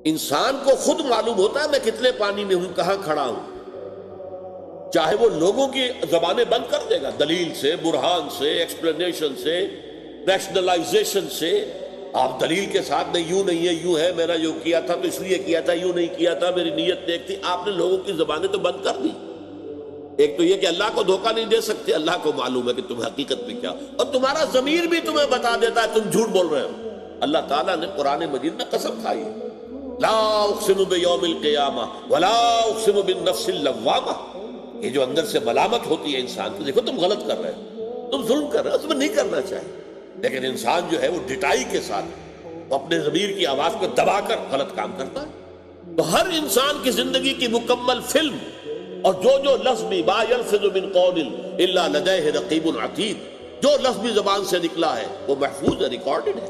انسان کو خود معلوم ہوتا ہے میں کتنے پانی میں ہوں، کہاں کھڑا ہوں، چاہے وہ لوگوں کی زبانیں بند کر دے گا، دلیل سے، برہان سے، ایکسپلینیشن سے، ریشنلائزیشن سے۔ آپ دلیل کے ساتھ نہیں، یوں نہیں ہے، یوں ہے، میرا یوں کیا تھا تو اس لیے کیا تھا، یوں نہیں کیا تھا، میری نیت نیک تھی۔ آپ نے لوگوں کی زبانیں تو بند کر دی۔ ایک تو یہ کہ اللہ کو دھوکہ نہیں دے سکتے، اللہ کو معلوم ہے کہ تم حقیقت میں کیا، اور تمہارا ضمیر بھی تمہیں بتا دیتا ہے تم جھوٹ بول رہے ہو۔ اللہ تعالیٰ نے قرآن مجید میں قسم کھائی ہے، لا اقسم بیوم القیامہ ولا اقسم بالنفس اللوامہ۔ یہ جو اندر سے ملامت ہوتی ہے انسان کی، دیکھو تم غلط کر رہے ہو، تم ظلم کر رہے ہو، تمہیں نہیں کرنا چاہیے، لیکن انسان جو ہے وہ ڈٹائی کے ساتھ اپنے ضمیر کی آواز کو دبا کر غلط کام کرتا ہے۔ تو ہر انسان کی زندگی کی مکمل فلم، اور جو لفظ بھی ما یلفظ من قول الا لدیہ رقیب عتید، جو لفظ بھی زبان سے نکلا ہے وہ محفوظ ہے، ریکارڈڈ ہے۔